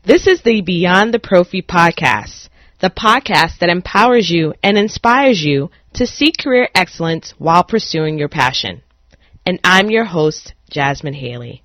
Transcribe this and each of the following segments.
This is the Beyond the Prophy podcast, the podcast that empowers you and inspires you to seek career excellence while pursuing your passion. And I'm your host, Jasmin Haley.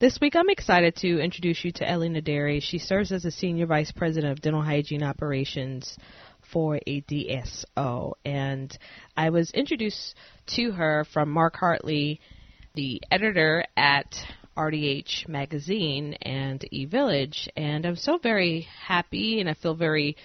This week, I'm excited to introduce you to Ellie Naderi. She serves as the Senior Vice President of Dental Hygiene Operations for a DSO. And I was introduced to her from Mark Hartley, the editor at RDH Magazine and eVillage. And I'm so very happy and I feel very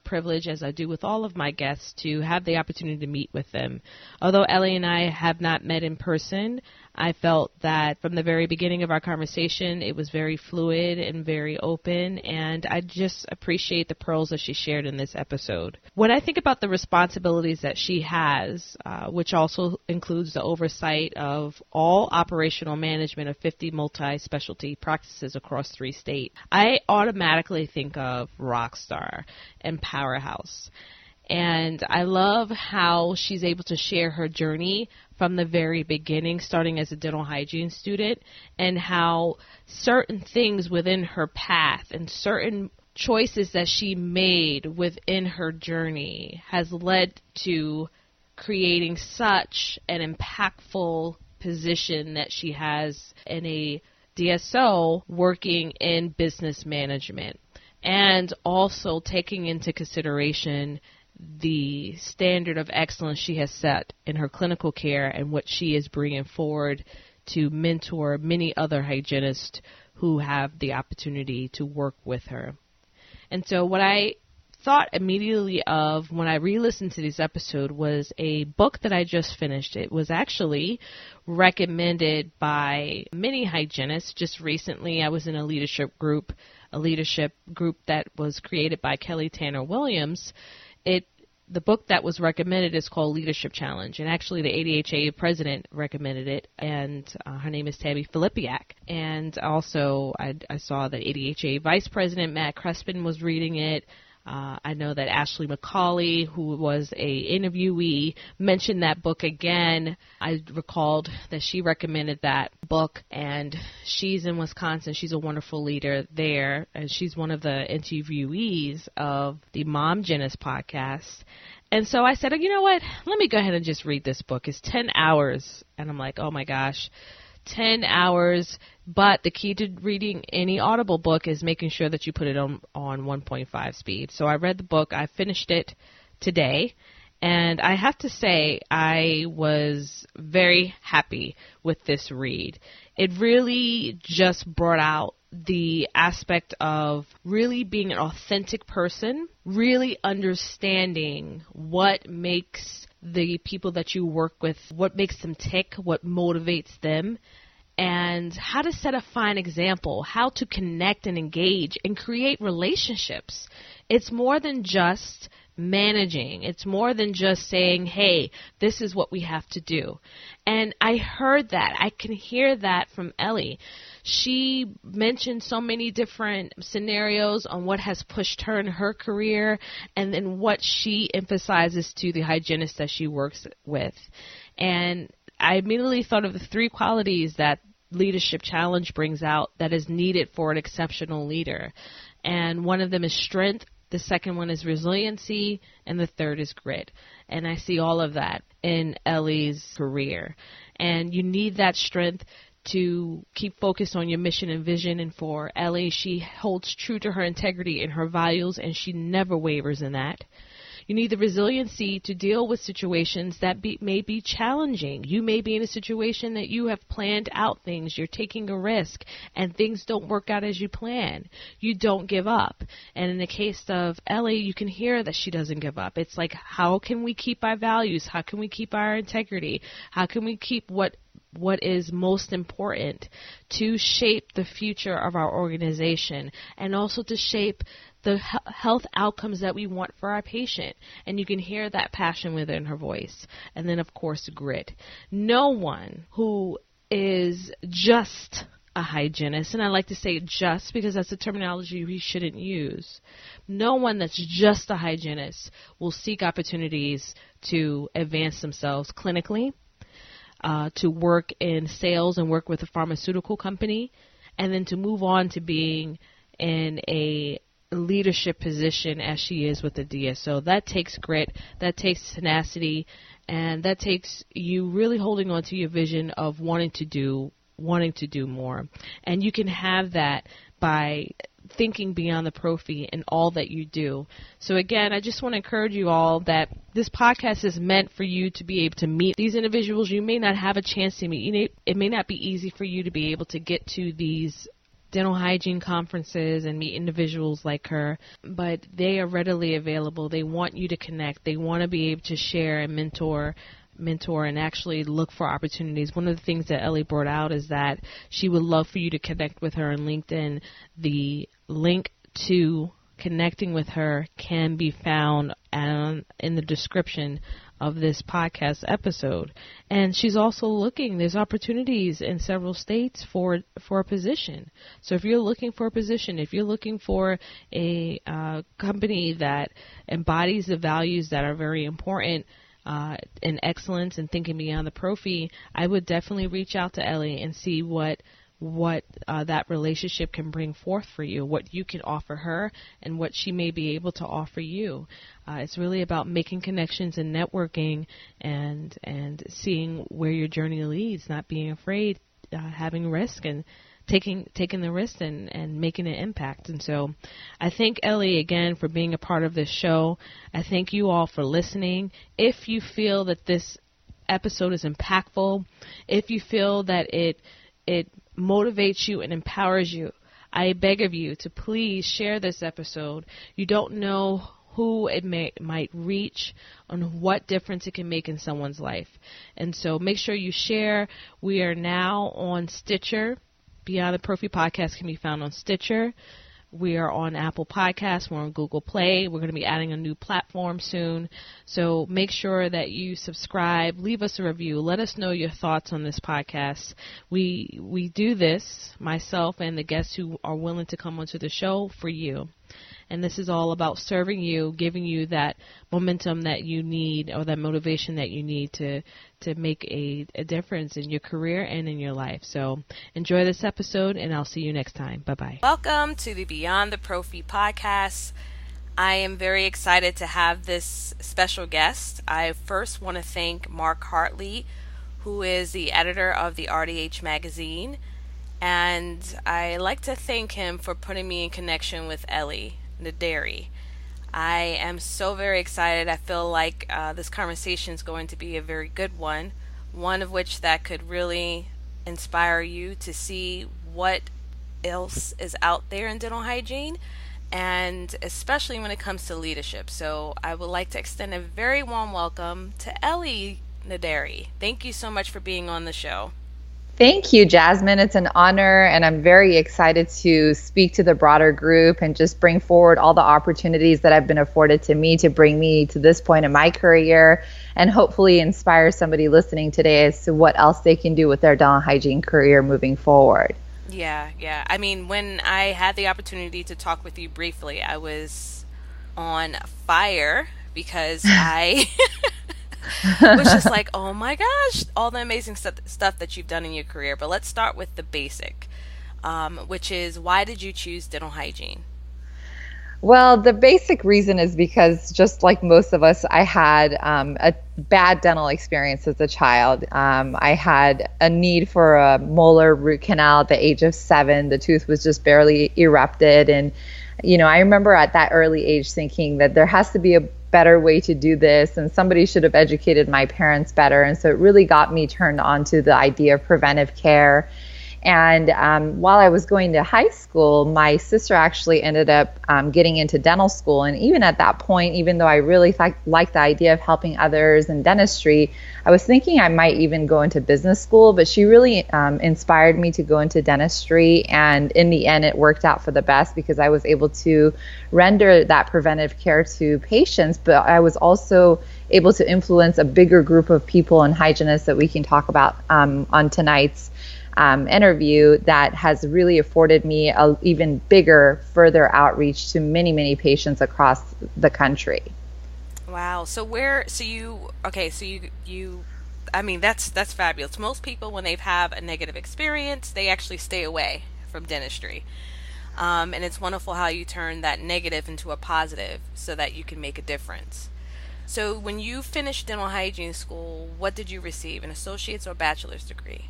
privileged, as I do with all of my guests, to have the opportunity to meet with them. Although Ellie and I have not met in person, I felt that from the very beginning of our conversation, it was very fluid and very open, and I just appreciate the pearls that she shared in this episode. When I think about the responsibilities that she has, which also includes the oversight of all operational management of 50 multi-specialty practices across 3 states, I automatically think of rockstar and powerhouse. And I love how she's able to share her journey from the very beginning, starting as a dental hygiene student, and how certain things within her path and certain choices that she made within her journey has led to creating such an impactful position that she has in a DSO working in business management, and also taking into consideration the standard of excellence she has set in her clinical care and what she is bringing forward to mentor many other hygienists who have the opportunity to work with her. And so what I thought immediately of when I re-listened to this episode was a book that I just finished. It was actually recommended by many hygienists. Just recently I was in a leadership group that was created by Kelly Tanner Williams. The book that was recommended is called Leadership Challenge, and actually the ADHA president recommended it, and her name is Tabby Filipiak. And also I saw that ADHA vice president Matt Crespin was reading it. I know that Ashley McCauley, who was a interviewee, mentioned that book again. I recalled that she recommended that book, and she's in Wisconsin. She's a wonderful leader there, and she's one of the interviewees of the Mom Genist podcast. And so I said, you know what, let me go ahead and just read this book. It's 10 hours, and I'm like, oh my gosh, 10 hours, but the key to reading any Audible book is making sure that you put it on 1.5 speed. So I read the book. I finished it today, and I have to say I was very happy with this read. It really just brought out the aspect of really being an authentic person, really understanding what makes the people that you work with, what makes them tick, what motivates them, and how to set a fine example, how to connect and engage and create relationships. It's more than just managing. It's more than just saying, hey, this is what we have to do. And I heard that. I can hear that from Ellie. She mentioned so many different scenarios on what has pushed her in her career and then what she emphasizes to the hygienists that she works with. And I immediately thought of the 3 qualities that Leadership Challenge brings out that is needed for an exceptional leader. And one of them is strength. The second one is resiliency, and the third is grit. And I see all of that in Ellie's career. And you need that strength to keep focused on your mission and vision. And for Ellie, she holds true to her integrity and her values, and she never wavers in that. You need the resiliency to deal with situations that may be challenging. You may be in a situation that you have planned out things. You're taking a risk and things don't work out as you plan. You don't give up. And in the case of Ellie, you can hear that she doesn't give up. It's like, how can we keep our values? How can we keep our integrity? How can we keep what what is most important to shape the future of our organization and also to shape the health outcomes that we want for our patient. And you can hear that passion within her voice. And then, of course, grit. No one who is just a hygienist, and I like to say just because that's a terminology we shouldn't use. No one that's just a hygienist will seek opportunities to advance themselves clinically, to work in sales and work with a pharmaceutical company, and then to move on to being in a leadership position as she is with the DSO. That takes grit, that takes tenacity, and that takes you really holding on to your vision of wanting to do more. And you can have that by thinking beyond the Prophy in all that you do. So again, I just want to encourage you all that this podcast is meant for you to be able to meet these individuals you may not have a chance to meet. It may not be easy for you to be able to get to these dental hygiene conferences and meet individuals like her, but they are readily available. They want you to connect. They want to be able to share and mentor and actually look for opportunities. One of the things that Ellie brought out is that she would love for you to connect with her on LinkedIn. The link to connecting with her can be found in the description of this podcast episode. And she's also looking, there's opportunities in several states for a position. So if you're looking for a position, if you're looking for a company that embodies the values that are very important in excellence and thinking beyond the Prophy, I would definitely reach out to Ellie and see what that relationship can bring forth for you, what you can offer her, and what she may be able to offer you. It's really about making connections and networking and seeing where your journey leads, not being afraid, having risk and taking the risk and making an impact. And so I thank Ellie again for being a part of this show. I thank you all for listening. If you feel that this episode is impactful, if you feel that it motivates you and empowers you, I beg of you to please share this episode. You don't know who it might reach, on what difference it can make in someone's life. And so make sure you share. We are now on Stitcher. Beyond the Prophy podcast can be found on Stitcher. We are on Apple Podcasts. We're on Google Play. We're going to be adding a new platform soon. So make sure that you subscribe. Leave us a review. Let us know your thoughts on this podcast. We do this, myself and the guests who are willing to come onto the show, for you. And this is all about serving you, giving you that momentum that you need, or that motivation that you need to make a difference in your career and in your life. So enjoy this episode, and I'll see you next time. Bye-bye. Welcome to the Beyond the Prophy podcast. I am very excited to have this special guest. I first want to thank Mark Hartley, who is the editor of the RDH magazine. And I like to thank him for putting me in connection with Ellie Naderi. I am so very excited. I feel like this conversation is going to be a very good one of which that could really inspire you to see what else is out there in dental hygiene, and especially when it comes to leadership. So I would like to extend a very warm welcome to Ellie Naderi. Thank you so much for being on the show. Thank you, Jasmin. It's an honor, and I'm very excited to speak to the broader group and just bring forward all the opportunities that have been afforded to me to bring me to this point in my career, and hopefully inspire somebody listening today as to what else they can do with their dental hygiene career moving forward. Yeah. I mean, when I had the opportunity to talk with you briefly, I was on fire because I was just like, oh my gosh, all the amazing stuff that you've done in your career. But let's start with the basic, which is, why did you choose dental hygiene? Well, the basic reason is because, just like most of us, I had a bad dental experience as a child. I had a need for a molar root canal at the age of 7. The tooth was just barely erupted. And, I remember at that early age thinking that there has to be a better way to do this, and somebody should have educated my parents better. And so it really got me turned on to the idea of preventive care. And while I was going to high school, my sister actually ended up getting into dental school. And even at that point, even though I really liked the idea of helping others in dentistry, I was thinking I might even go into business school. But she really inspired me to go into dentistry. And in the end, it worked out for the best because I was able to render that preventive care to patients. But I was also able to influence a bigger group of people and hygienists that we can talk about on tonight's interview that has really afforded me a even bigger, further outreach to many, many patients across the country. Wow. I mean, that's fabulous. Most people, when they have a negative experience, they actually stay away from dentistry. And it's wonderful how you turn that negative into a positive so that you can make a difference. So when you finished dental hygiene school, what did you receive, an associate's or bachelor's degree?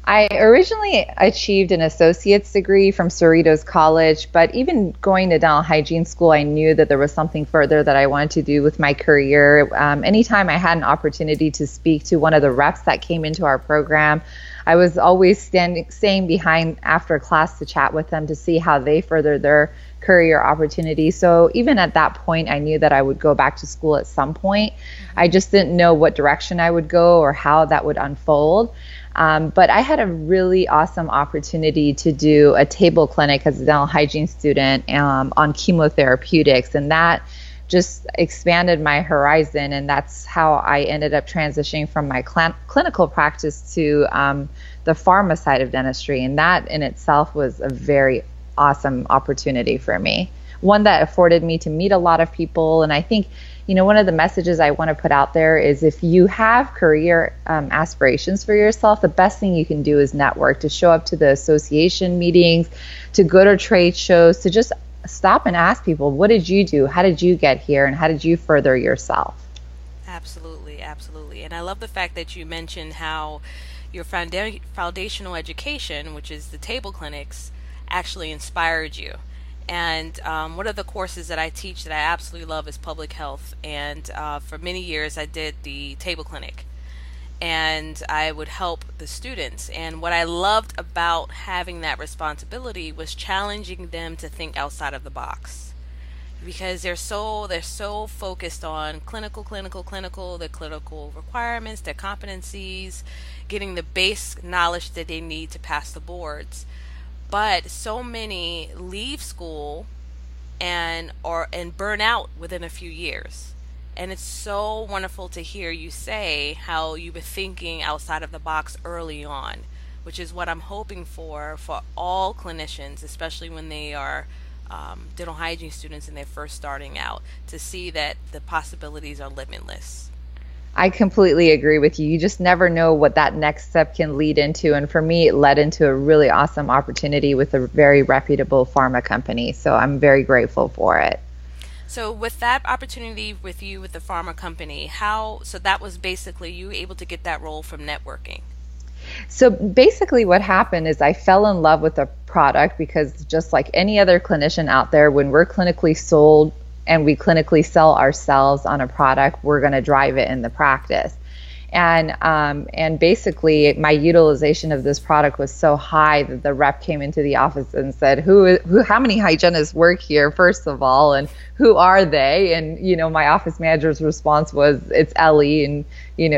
I originally achieved an associate's degree from Cerritos College, but even going to dental hygiene school, I knew that there was something further that I wanted to do with my career. Anytime I had an opportunity to speak to one of the reps that came into our program, I was always staying behind after class to chat with them to see how they furthered their career opportunities. So even at that point, I knew that I would go back to school at some point. I just didn't know what direction I would go or how that would unfold. But I had a really awesome opportunity to do a table clinic as a dental hygiene student on chemotherapeutics, and that just expanded my horizon, and that's how I ended up transitioning from my clinical practice to the pharma side of dentistry, and that in itself was a very awesome opportunity for me, one that afforded me to meet a lot of people. And I think, one of the messages I want to put out there is if you have career aspirations for yourself, the best thing you can do is network, to show up to the association meetings, to go to trade shows, to just stop and ask people, what did you do? How did you get here? And how did you further yourself? Absolutely, absolutely. And I love the fact that you mentioned how your foundational education, which is the table clinics, actually inspired you. And one of the courses that I teach that I absolutely love is public health. And for many years, I did the table clinic. And I would help the students. And what I loved about having that responsibility was challenging them to think outside of the box. Because they're so focused on clinical, the clinical requirements, their competencies, getting the base knowledge that they need to pass the boards. But so many leave school and burn out within a few years. And it's so wonderful to hear you say how you were thinking outside of the box early on, which is what I'm hoping for all clinicians, especially when they are dental hygiene students and they're first starting out, to see that the possibilities are limitless. I completely agree with you. You just never know what that next step can lead into. And for me, it led into a really awesome opportunity with a very reputable pharma company. So I'm very grateful for it. So with that opportunity with you with the pharma company, so that was basically you able to get that role from networking? So basically what happened is I fell in love with the product because just like any other clinician out there, when we're clinically sold and we clinically sell ourselves on a product, we're going to drive it in the practice. And basically my utilization of this product was so high that the rep came into the office and said, how many hygienists work here, first of all, and who are they? And, my office manager's response was, it's Ellie, and,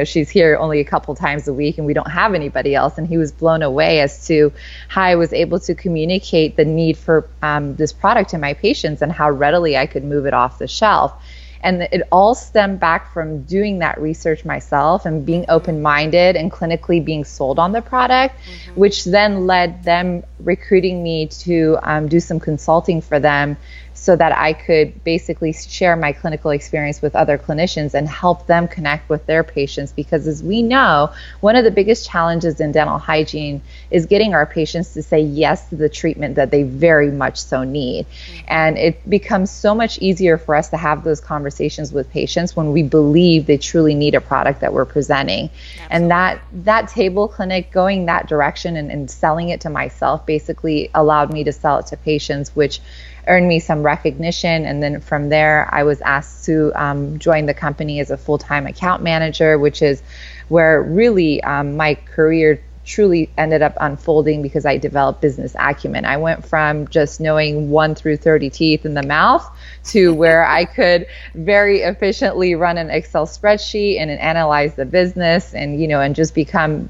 she's here only a couple times a week and we don't have anybody else. And he was blown away as to how I was able to communicate the need for this product to my patients and how readily I could move it off the shelf. And it all stemmed back from doing that research myself and being open-minded and clinically being sold on the product, which then led them recruiting me to do some consulting for them so that I could basically share my clinical experience with other clinicians and help them connect with their patients. Because as we know, one of the biggest challenges in dental hygiene is getting our patients to say yes to the treatment that they very much so need. And it becomes so much easier for us to have those conversations with patients when we believe they truly need a product that we're presenting. Absolutely. And that table clinic, going that direction and selling it to myself, basically allowed me to sell it to patients, which earned me some recognition. And then from there, I was asked to join the company as a full-time account manager, which is where really my career truly ended up unfolding because I developed business acumen. I went from just knowing 1 through 30 teeth in the mouth to where I could very efficiently run an Excel spreadsheet and analyze the business and, and just become,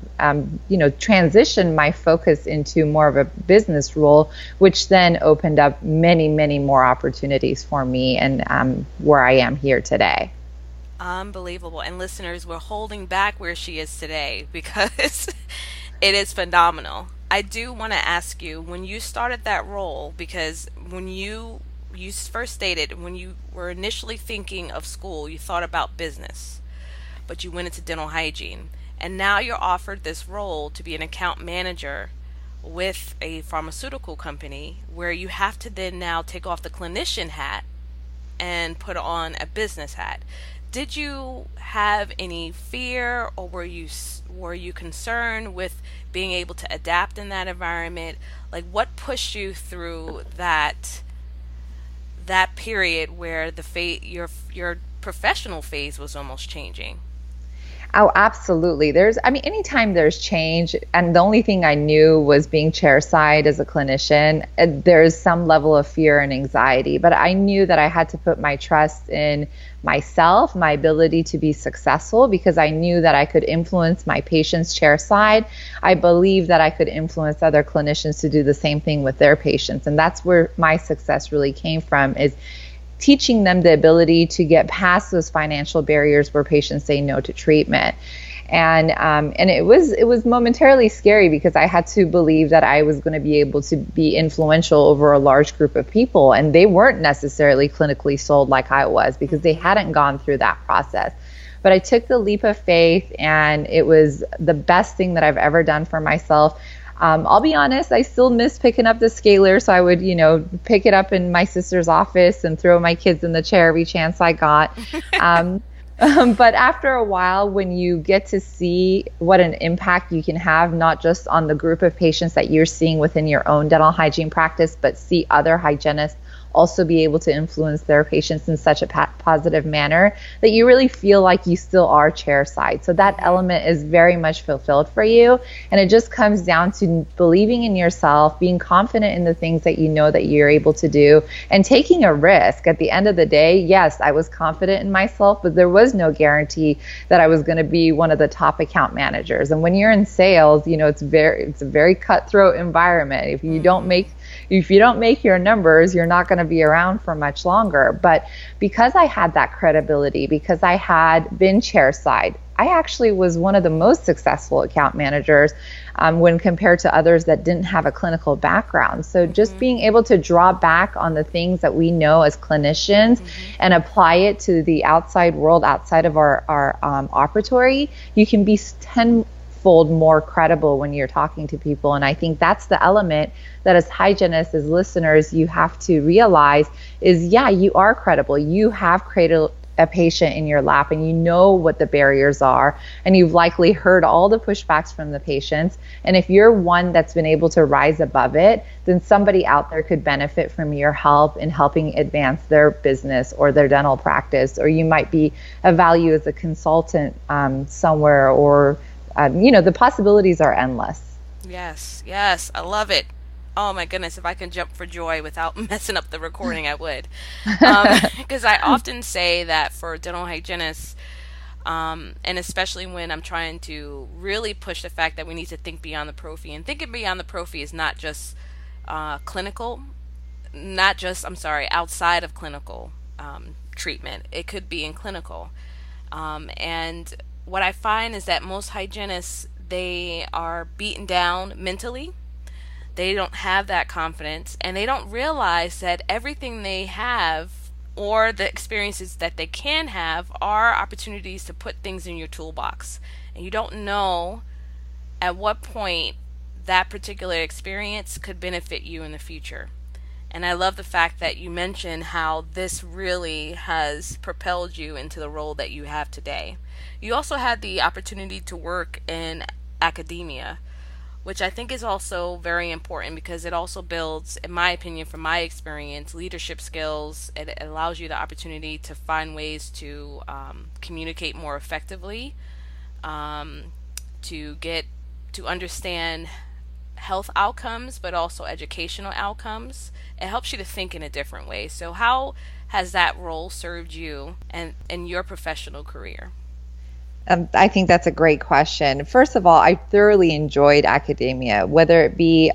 transition my focus into more of a business role, which then opened up many, many more opportunities for me and where I am here today. Unbelievable. And listeners, we're holding back where she is today because it is phenomenal. I do want to ask you, when you started that role, because when you first stated when you were initially thinking of school, you thought about business, but you went into dental hygiene. And now you're offered this role to be an account manager with a pharmaceutical company where you have to then now take off the clinician hat and put on a business hat. Did you have any fear, or were you concerned with being able to adapt in that environment? Like, what pushed you through that period where your professional phase was almost changing? Oh, absolutely. Anytime there's change, and the only thing I knew was being chairside as a clinician, there's some level of fear and anxiety, but I knew that I had to put my trust in myself, my ability to be successful, because I knew that I could influence my patients chairside. I believe that I could influence other clinicians to do the same thing with their patients. And that's where my success really came from, is teaching them the ability to get past those financial barriers where patients say no to treatment. And it was momentarily scary because I had to believe that I was going to be able to be influential over a large group of people, and they weren't necessarily clinically sold like I was because they hadn't gone through that process. But I took the leap of faith, and it was the best thing that I've ever done for myself. I'll be honest, I still miss picking up the scaler, so I would, pick it up in my sister's office and throw my kids in the chair every chance I got. But after a while, when you get to see what an impact you can have, not just on the group of patients that you're seeing within your own dental hygiene practice, but see other hygienists also be able to influence their patients in such a positive manner, that you really feel like you still are chairside. So that element is very much fulfilled for you. And it just comes down to believing in yourself, being confident in the things that you know that you're able to do, and taking a risk. At the end of the day, yes, I was confident in myself, but there was no guarantee that I was going to be one of the top account managers. And when you're in sales, it's a very cutthroat environment. If you don't make your numbers, you're not going to be around for much longer. But because I had that credibility, because I had been chairside, I actually was one of the most successful account managers when compared to others that didn't have a clinical background. So just being able to draw back on the things that we know as clinicians and apply it to the outside world, outside of our operatory, you can be tenfold more credible when you're talking to people. And I think that's the element that as hygienists, as listeners, you have to realize is, you are credible. You have created a patient in your lap, and you know what the barriers are, and you've likely heard all the pushbacks from the patients. And if you're one that's been able to rise above it, then somebody out there could benefit from your help in helping advance their business or their dental practice, or you might be of value as a consultant somewhere, or the possibilities are endless. Yes, I love it. Oh my goodness, if I can jump for joy without messing up the recording, I would. Because I often say that for dental hygienists, and especially when I'm trying to really push the fact that we need to think beyond the prophy. And thinking beyond the prophy is not just outside of clinical treatment. It could be in clinical. And what I find is that most hygienists, they are beaten down mentally. They don't have that confidence, and they don't realize that everything they have, or the experiences that they can have, are opportunities to put things in your toolbox. And you don't know at what point that particular experience could benefit you in the future. And I love the fact that you mentioned how this really has propelled you into the role that you have today. You also had the opportunity to work in academia, which I think is also very important because it also builds, in my opinion, from my experience, leadership skills. It allows you the opportunity to find ways to communicate more effectively, to get to understand health outcomes, but also educational outcomes. It helps you to think in a different way. So how has that role served you and in your professional career? I think that's a great question. First of all, I thoroughly enjoyed academia, whether it be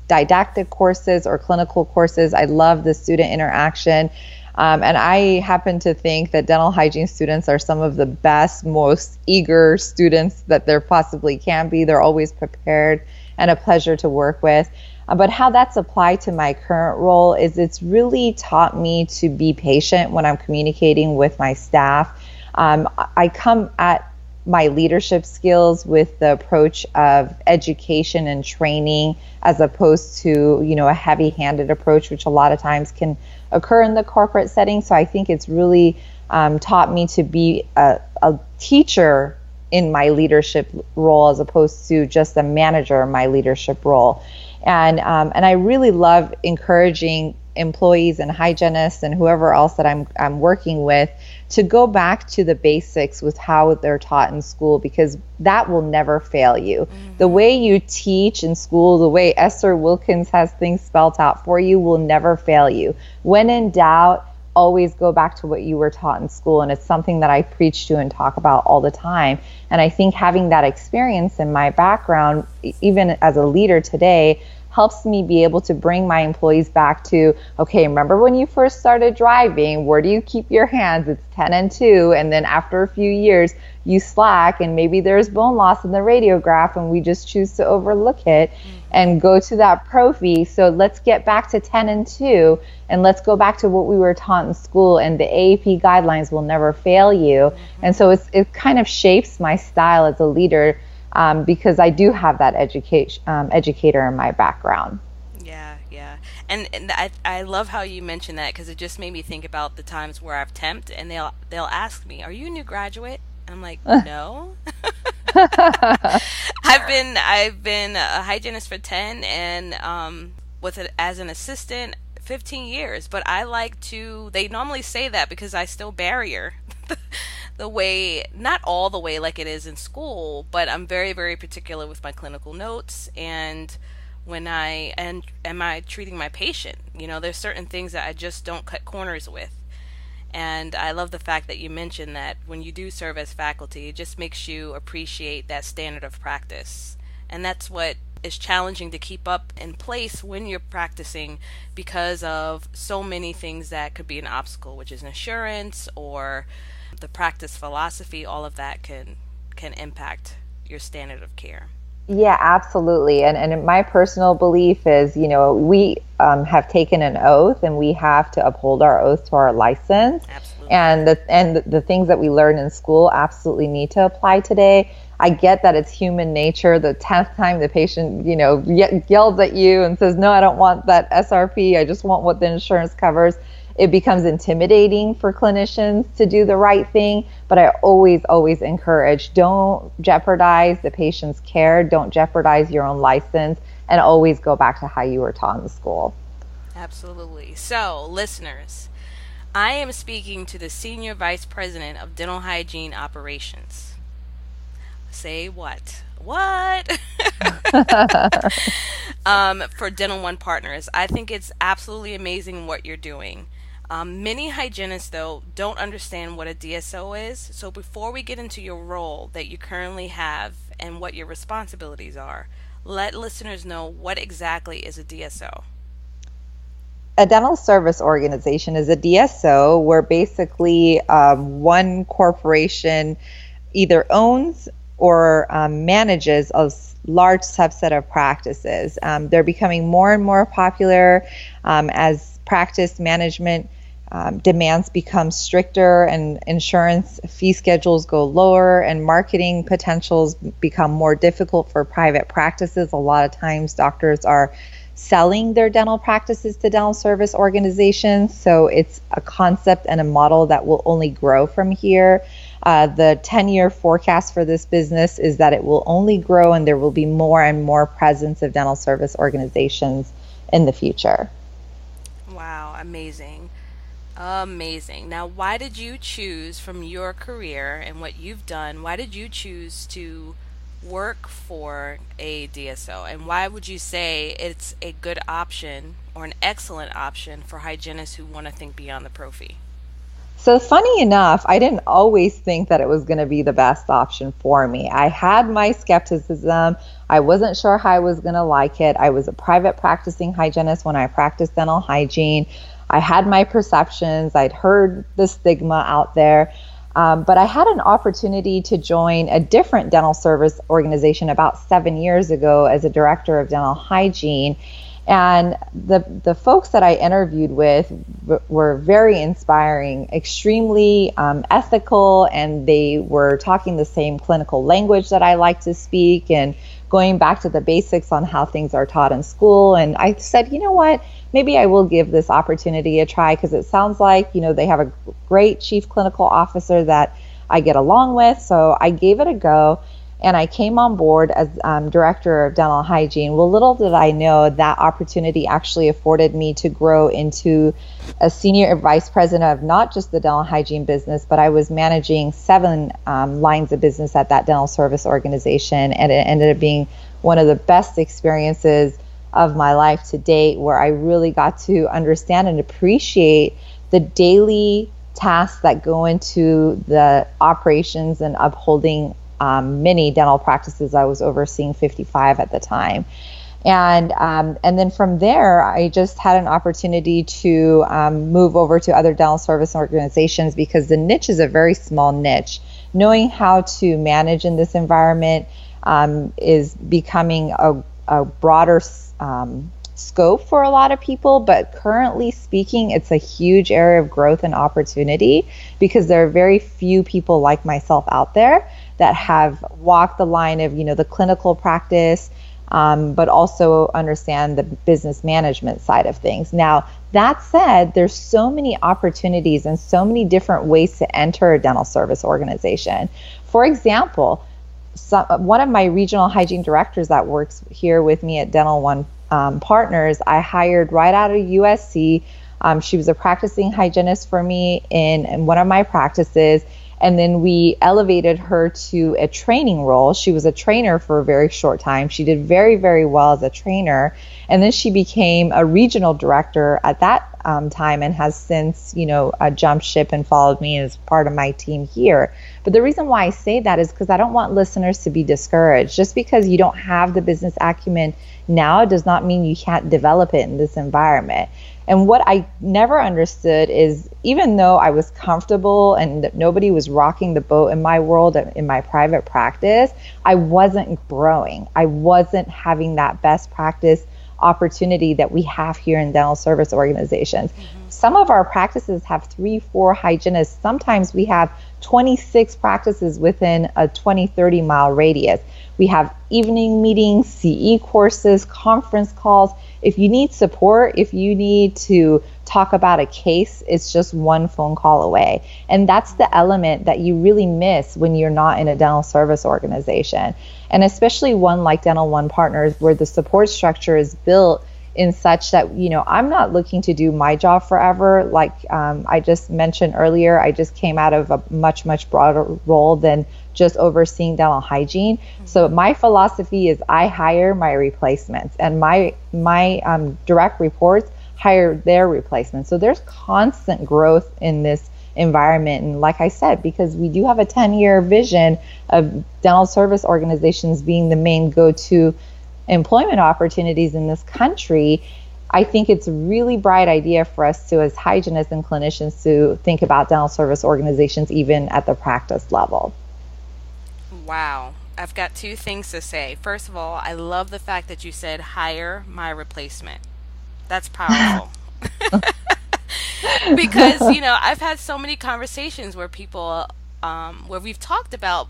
didactic courses or clinical courses. I love the student interaction. And I happen to think that dental hygiene students are some of the best, most eager students that there possibly can be. They're always prepared and a pleasure to work with. But how that's applied to my current role is it's really taught me to be patient when I'm communicating with my staff. I come at my leadership skills with the approach of education and training as opposed to, a heavy-handed approach, which a lot of times can occur in the corporate setting. So I think it's really taught me to be a teacher in my leadership role as opposed to just a manager in my leadership role. And I really love encouraging employees and hygienists and whoever else that I'm working with to go back to the basics with how they're taught in school, because that will never fail you. Mm-hmm. The way you teach in school, the way Esther Wilkins has things spelled out for you will never fail you. When in doubt, always go back to what you were taught in school. And it's something that I preach to and talk about all the time. And I think having that experience in my background, even as a leader today, helps me be able to bring my employees back to, okay, remember when you first started driving, where do you keep your hands? It's 10 and 2. And then after a few years, you slack and maybe there's bone loss in the radiograph and we just choose to overlook it and go to that Prophy. So let's get back to 10 and 2 and let's go back to what we were taught in school, and the AAP guidelines will never fail you. And so it kind of shapes my style as a leader, because I do have that educator in my background. Yeah. And I love how you mentioned that, because it just made me think about the times where I've temped and they'll ask me, "Are you a new graduate?" I'm like, "No." I've been a hygienist for 10 and with it as an assistant 15 years, but they normally say that because I still barrier the way, not all the way like it is in school, but I'm very, very particular with my clinical notes and am I treating my patient? There's certain things that I just don't cut corners with. And I love the fact that you mentioned that when you do serve as faculty, it just makes you appreciate that standard of practice. And that's what is challenging to keep up in place when you're practicing, because of so many things that could be an obstacle, which is insurance or the practice philosophy. All of that can impact your standard of care. Yeah, absolutely. And my personal belief is, we have taken an oath and we have to uphold our oath to our license. Absolutely. And the things that we learn in school absolutely need to apply today. I get that it's human nature. The 10th time the patient, yells at you and says, "No, I don't want that SRP. I just want what the insurance covers." It becomes intimidating for clinicians to do the right thing. But I always encourage, don't jeopardize the patient's care. Don't jeopardize your own license, and always go back to how you were taught in school. Absolutely. So, listeners, I am speaking to the Senior Vice President of Dental Hygiene Operations. Say what? What? For Dental One Partners. I think it's absolutely amazing what you're doing. Many hygienists, though, don't understand what a DSO is. So before we get into your role that you currently have and what your responsibilities are, let listeners know what exactly is a DSO. A dental service organization is a DSO where basically one corporation either owns or manages a large subset of practices. They're becoming more and more popular as practice management demands become stricter and insurance fee schedules go lower and marketing potentials become more difficult for private practices. A lot of times doctors are selling their dental practices to dental service organizations. So it's a concept and a model that will only grow from here. The 10-year forecast for this business is that it will only grow and there will be more and more presence of dental service organizations in the future. Wow, amazing. Amazing. Now, why did you choose from your career and what you've done, why did you choose to work for a DSO, and why would you say it's a good option or an excellent option for hygienists who want to think beyond the prophy? So funny enough, I didn't always think that it was going to be the best option for me. I had my skepticism. I wasn't sure how I was going to like it. I was a private practicing hygienist when I practiced dental hygiene. I had my perceptions. I'd heard the stigma out there. But I had an opportunity to join a different dental service organization about 7 years ago as a director of dental hygiene. And the folks that I interviewed with were very inspiring, extremely ethical, and they were talking the same clinical language that I like to speak and going back to the basics on how things are taught in school. And I said, you know what, maybe I will give this opportunity a try, because it sounds like, they have a great chief clinical officer that I get along with. So I gave it a go. And I came on board as director of dental hygiene. Well, little did I know that opportunity actually afforded me to grow into a senior vice president of not just the dental hygiene business, but I was managing 7 lines of business at that dental service organization. And it ended up being one of the best experiences of my life to date, where I really got to understand and appreciate the daily tasks that go into the operations and upholding many dental practices. I was overseeing 55 at the time. And then from there, I just had an opportunity to move over to other dental service organizations, because the niche is a very small niche. Knowing how to manage in this environment is becoming a broader scope for a lot of people, but currently speaking, it's a huge area of growth and opportunity, because there are very few people like myself out there that have walked the line of, the clinical practice, but also understand the business management side of things. Now, that said, there's so many opportunities and so many different ways to enter a dental service organization. For example, one of my regional hygiene directors that works here with me at Dental One Partners, I hired right out of USC. She was a practicing hygienist for me in one of my practices. And then we elevated her to a training role. She was a trainer for a very short time. She did very, very well as a trainer. And then she became a regional director at that time, and has since, jumped ship and followed me as part of my team here. But the reason why I say that is because I don't want listeners to be discouraged. Just because you don't have the business acumen now does not mean you can't develop it in this environment. And what I never understood is, even though I was comfortable and nobody was rocking the boat in my world, in my private practice, I wasn't growing. I wasn't having that best practice opportunity that we have here in dental service organizations. Mm-hmm. Some of our practices have 3-4 hygienists. Sometimes we have 26 practices within a 20-30 mile radius. We have evening meetings, CE courses, conference calls. If you need support, if you need to talk about a case, it's just one phone call away. And that's the element that you really miss when you're not in a dental service organization. And especially one like Dental One Partners, where the support structure is built in such that, I'm not looking to do my job forever. Like I just mentioned earlier, I just came out of a much, much broader role than just overseeing dental hygiene. Mm-hmm. So my philosophy is I hire my replacements, and my direct reports hire their replacements. So there's constant growth in this environment. And like I said, because we do have a 10-year vision of dental service organizations being the main go-to employment opportunities in this country, I think it's a really bright idea for us to, as hygienists and clinicians, to think about dental service organizations even at the practice level. Wow. I've got 2 things to say. First of all, I love the fact that you said hire my replacement. That's powerful. Because, I've had so many conversations where people, where we've talked about,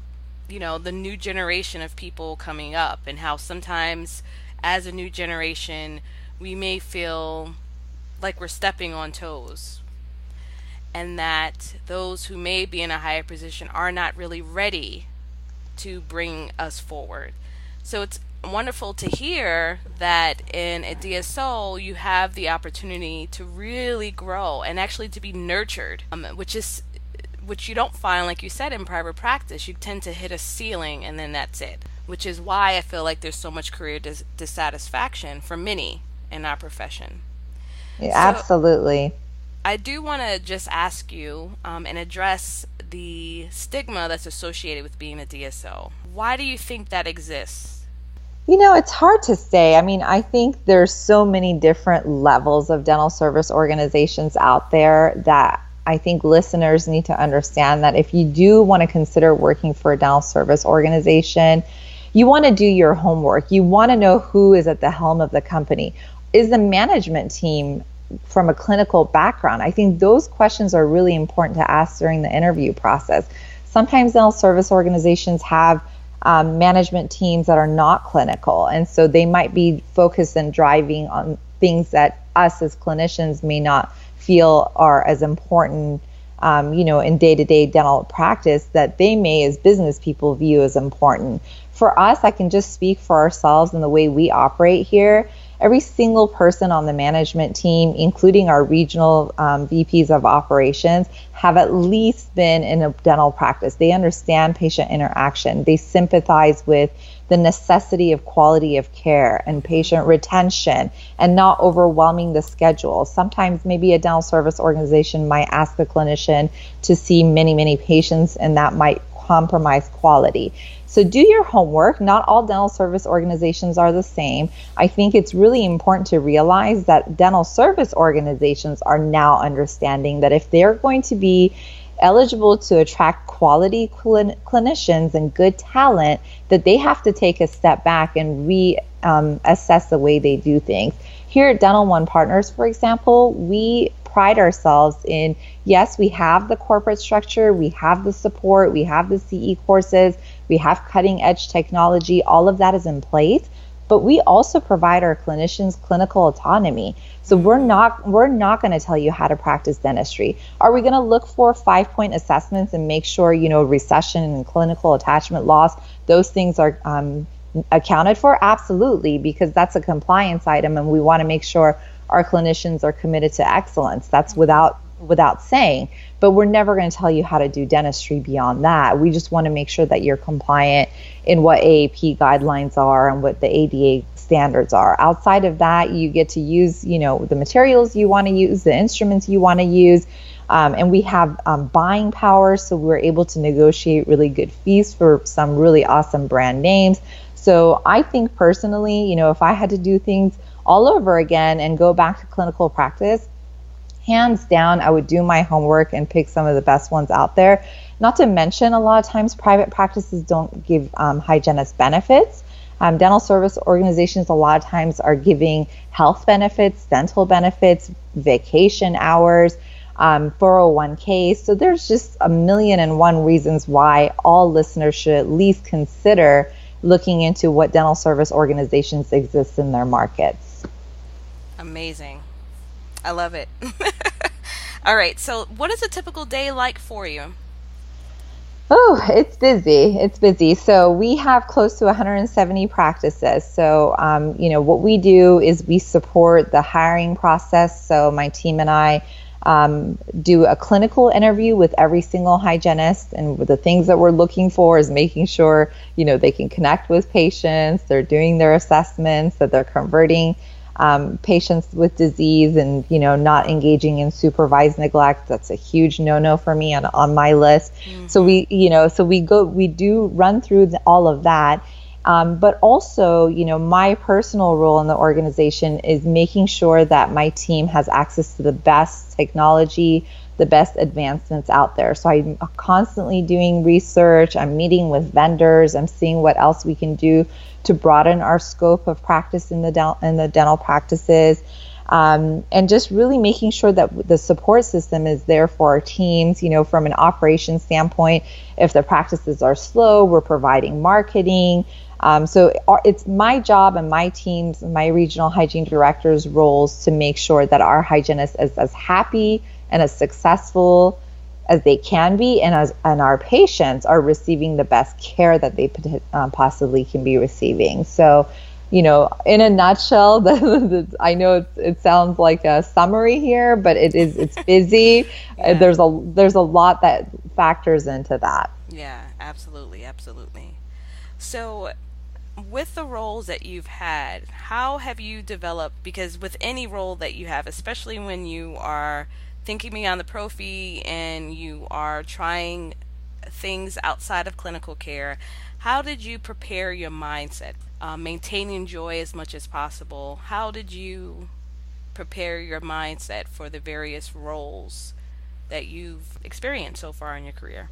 the new generation of people coming up, and how sometimes as a new generation, we may feel like we're stepping on toes, and that those who may be in a higher position are not really ready to bring us forward. So it's wonderful to hear that in a DSO you have the opportunity to really grow and actually to be nurtured, which you don't find, like you said, in private practice. You tend to hit a ceiling and then that's it. which is why I feel like there's so much career dissatisfaction for many in our profession. Yeah, absolutely. I do want to just ask you and address the stigma that's associated with being a DSO. Why do you think that exists? It's hard to say. I mean, I think there's so many different levels of dental service organizations out there that I think listeners need to understand that if you do want to consider working for a dental service organization, you want to do your homework. You want to know who is at the helm of the company. Is the management team from a clinical background? I think those questions are really important to ask during the interview process. Sometimes dental service organizations have management teams that are not clinical, and so they might be focused and driving on things that us as clinicians may not feel are as important, in day-to-day dental practice that they may, as business people, view as important. For us, I can just speak for ourselves and the way we operate here. Every single person on the management team, including our regional VPs of operations, have at least been in a dental practice. They understand patient interaction. They sympathize with the necessity of quality of care and patient retention and not overwhelming the schedule. Sometimes maybe a dental service organization might ask the clinician to see many, many patients, and that might compromise quality. So do your homework. Not all dental service organizations are the same. I think it's really important to realize that dental service organizations are now understanding that if they're going to be eligible to attract quality clinicians and good talent, that they have to take a step back and assess the way they do things. Here at Dental One Partners, for example, we pride ourselves in, yes, we have the corporate structure, we have the support, we have the CE courses, we have cutting edge technology, all of that is in place, but we also provide our clinicians clinical autonomy. So we're not going to tell you how to practice dentistry. Are we going to look for 5-point assessments and make sure, recession and clinical attachment loss, those things are accounted for? Absolutely, because that's a compliance item and we want to make sure our clinicians are committed to excellence. That's without saying, but we're never going to tell you how to do dentistry beyond that. We just want to make sure that you're compliant in what AAP guidelines are and what the ADA standards are. Outside of that, you get to use, the materials you want to use, the instruments you want to use, and we have buying power, so we're able to negotiate really good fees for some really awesome brand names. So I think personally, if I had to do things all over again and go back to clinical practice, hands down, I would do my homework and pick some of the best ones out there. Not to mention, a lot of times private practices don't give hygienist benefits. Dental service organizations a lot of times are giving health benefits, dental benefits, vacation hours, 401ks. So there's just 1,000,001 reasons why all listeners should at least consider looking into what dental service organizations exist in their markets. Amazing. I love it. All right. So what is a typical day like for you? Oh, it's busy. It's busy. So we have close to 170 practices. So, what we do is we support the hiring process. So my team and I do a clinical interview with every single hygienist, and the things that we're looking for is making sure, they can connect with patients, they're doing their assessments, that they're converting patients with disease and, not engaging in supervised neglect. That's a huge no-no for me on my list. Mm-hmm. So we do run through all of that. But also, my personal role in the organization is making sure that my team has access to the best technology, the best advancements out there. So I'm constantly doing research. I'm meeting with vendors. I'm seeing what else we can do to broaden our scope of practice in the dental practices. And just really making sure that the support system is there for our teams. From an operations standpoint, if the practices are slow, we're providing marketing. So it's my job and my team's, my regional hygiene directors' roles to make sure that our hygienists is as happy and as successful as they can be, and our patients are receiving the best care that they possibly can be receiving. So, in a nutshell, I know it sounds like a summary here, but it's busy. Yeah. There's a lot that factors into that. Yeah, absolutely. So with the roles that you've had, how have you developed? Because with any role that you have, especially when you are thinking beyond the prophy and you are trying things outside of clinical care, how did you prepare your mindset, maintaining joy as much as possible? How did you prepare your mindset for the various roles that you've experienced so far in your career?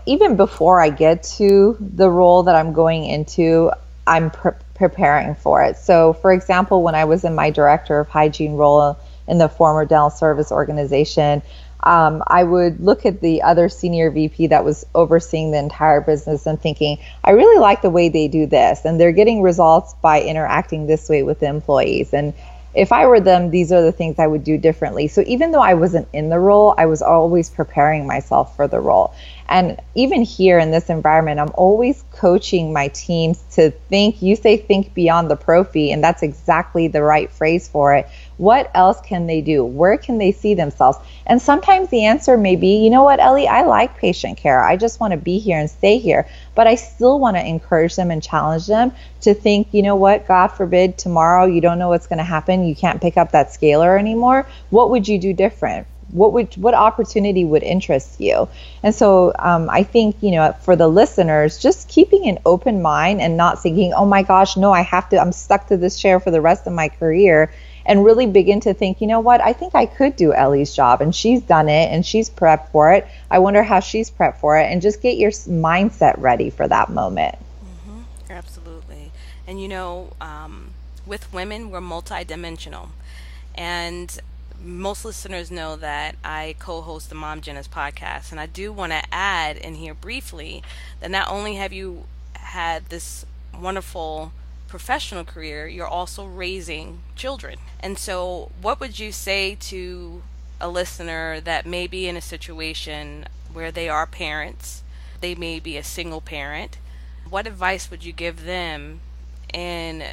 Even before I get to the role that I'm going into, I'm preparing for it. So, for example, when I was in my director of hygiene role in the former dental service organization, I would look at the other senior VP that was overseeing the entire business and thinking, I really like the way they do this, and they're getting results by interacting this way with the employees. And if I were them, these are the things I would do differently. So even though I wasn't in the role, I was always preparing myself for the role. And even here in this environment, I'm always coaching my teams to think, you say think beyond the prophy, and that's exactly the right phrase for it. What else can they do? Where can they see themselves? And sometimes the answer may be, you know what, Ellie, I like patient care. I just want to be here and stay here. But I still want to encourage them and challenge them to think, you know what, God forbid, tomorrow you don't know what's going to happen. You can't pick up that scaler anymore. What would you do different? What opportunity would interest you? And so I think, for the listeners, just keeping an open mind and not thinking, oh my gosh, no, I'm stuck to this chair for the rest of my career, and really begin to think, you know what, I think I could do Ellie's job, and she's done it and she's prepped for it. I wonder how she's prepped for it, and just get your mindset ready for that moment. Mm-hmm. Absolutely. And with women, we're multidimensional. And most listeners know that I co-host the Mom Genis podcast, and I do want to add in here briefly that not only have you had this wonderful professional career, you're also raising children. And so what would you say to a listener that may be in a situation where they are parents, they may be a single parent? What advice would you give them in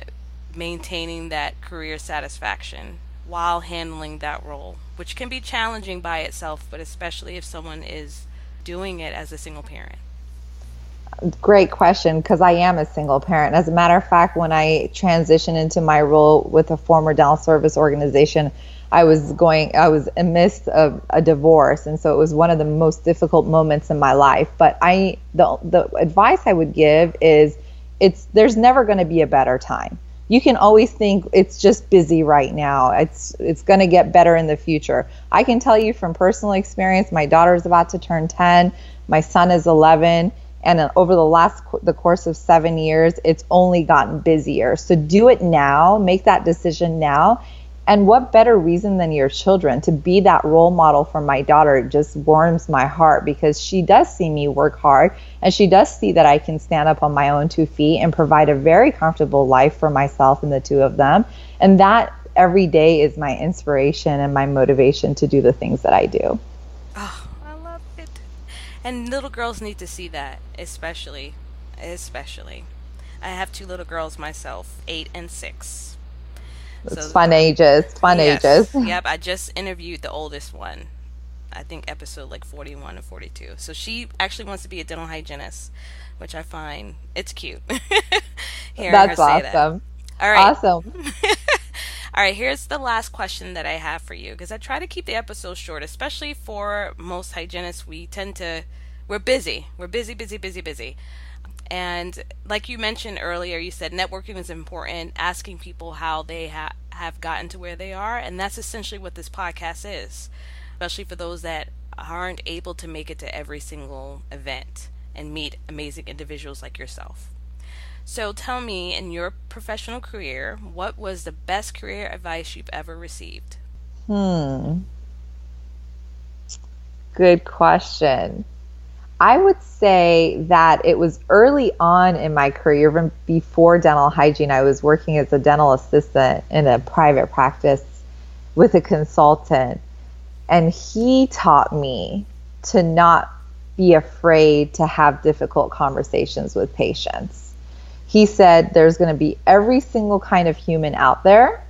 maintaining that career satisfaction while handling that role, which can be challenging by itself, but especially if someone is doing it as a single parent? Great question, because I am a single parent. As a matter of fact, when I transitioned into my role with a former dental service organization, I was amidst a divorce, and so it was one of the most difficult moments in my life. But the advice I would give is, there's never going to be a better time. You can always think it's just busy right now. It's going to get better in the future. I can tell you from personal experience, my daughter is about to turn 10, my son is 11, and over the course of 7 years, it's only gotten busier. So do it now, make that decision now. And what better reason than your children to be that role model for my daughter? It just warms my heart, because she does see me work hard, and she does see that I can stand up on my own 2 feet and provide a very comfortable life for myself and the two of them. And that every day is my inspiration and my motivation to do the things that I do. Oh, I love it. And little girls need to see that, especially. I have 2 little girls myself, 8 and 6. It's fun ages. Yep, I just interviewed the oldest one, I think episode like 41 or 42. So she actually wants to be a dental hygienist, which I find it's cute. That's awesome. All right. Awesome. All right, here's the last question that I have for you, because I try to keep the episode short, especially for most hygienists. We're busy. We're busy. And like you mentioned earlier, you said networking is important, asking people how they have gotten to where they are. And that's essentially what this podcast is, especially for those that aren't able to make it to every single event and meet amazing individuals like yourself. So tell me, in your professional career, what was the best career advice you've ever received? Good question. I would say that it was early on in my career, even before dental hygiene. I was working as a dental assistant in a private practice with a consultant, and he taught me to not be afraid to have difficult conversations with patients. He said there's going to be every single kind of human out there.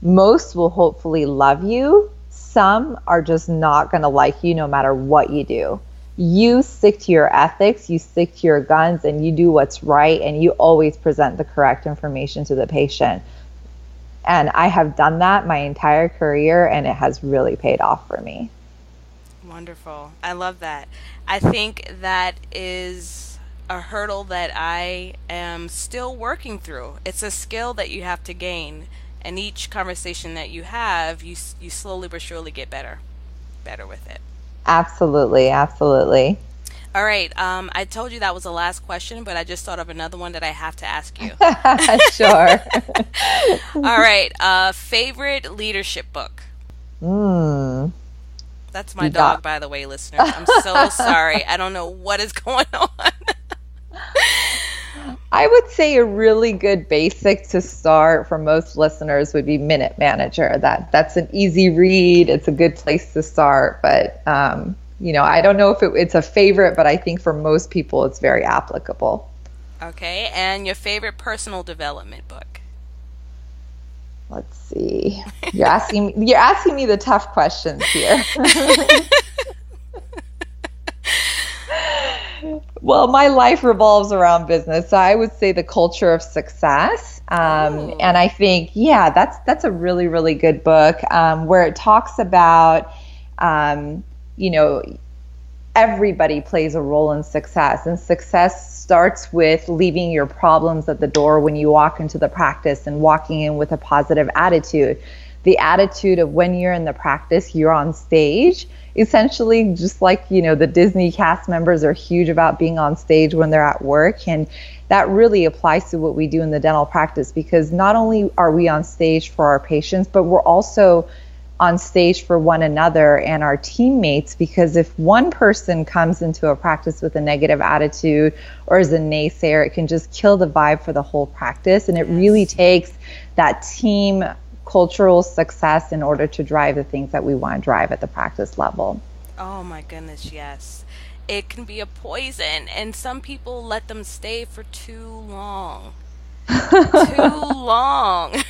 Most will hopefully love you. Some are just not going to like you no matter what you do. you stick to your ethics, you stick to your guns, and you do what's right, and you always present the correct information to the patient. And I have done that my entire career, and it has really paid off for me. Wonderful. I love that. I think that is a hurdle that I am still working through. It's a skill that you have to gain, and each conversation that you have, you slowly but surely get better with it. Absolutely, absolutely. All right. I told you that was the last question, but I just thought of another one that I have to ask you. Sure. All right. Favorite leadership book? That's my dog, by the way, listeners. I'm so sorry. I don't know what is going on. I would say a really good basic to start for most listeners would be Minute Manager. That's an easy read. It's a good place to start. But, I don't know if it's a favorite, but I think for most people it's very applicable. Okay. And your favorite personal development book? Let's see. You're asking me the tough questions here. Well, my life revolves around business, so I would say The Culture of Success. And I think, that's a really, really good book where it talks about, everybody plays a role in success, and success starts with leaving your problems at the door when you walk into the practice and walking in with a positive attitude. The attitude of when you're in the practice, you're on stage. Essentially, just like, the Disney cast members are huge about being on stage when they're at work. And that really applies to what we do in the dental practice, because not only are we on stage for our patients, but we're also on stage for one another and our teammates, because if one person comes into a practice with a negative attitude or is a naysayer, it can just kill the vibe for the whole practice. And it really takes that team cultural success in order to drive the things that we want to drive at the practice level. Oh my goodness, yes. It can be a poison, and some people let them stay for too long. Too long.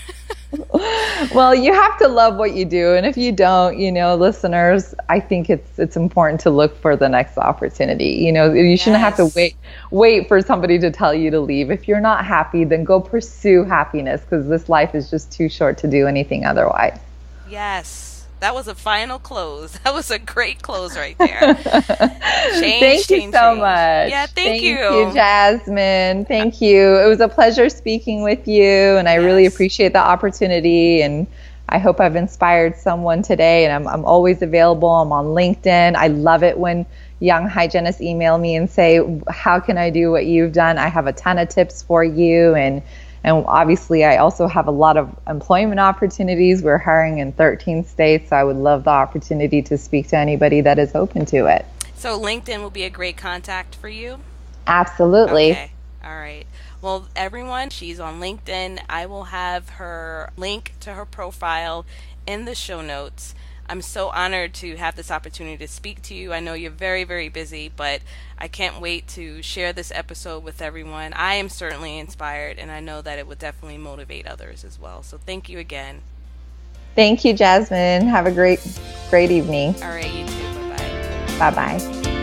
Well, you have to love what you do, and if you don't, listeners, I think it's important to look for the next opportunity. You shouldn't have to wait for somebody to tell you to leave. If you're not happy, then go pursue happiness, because this life is just too short to do anything otherwise. Yes. That was a final close. That was a great close right there. Thank you so much. Yeah, thank you. Thank you, Jasmin. Thank you. It was a pleasure speaking with you, and I really appreciate the opportunity, and I hope I've inspired someone today. And I'm always available. I'm on LinkedIn. I love it when young hygienists email me and say, how can I do what you've done? I have a ton of tips for you, and obviously, I also have a lot of employment opportunities. We're hiring in 13 states, so I would love the opportunity to speak to anybody that is open to it. So LinkedIn will be a great contact for you? Absolutely. Okay. All right. Well, everyone, she's on LinkedIn. I will have her link to her profile in the show notes. I'm so honored to have this opportunity to speak to you. I know you're very, very busy, but I can't wait to share this episode with everyone. I am certainly inspired, and I know that it would definitely motivate others as well. So thank you again. Thank you, Jasmin. Have a great evening. All right, you too. Bye-bye. Bye-bye.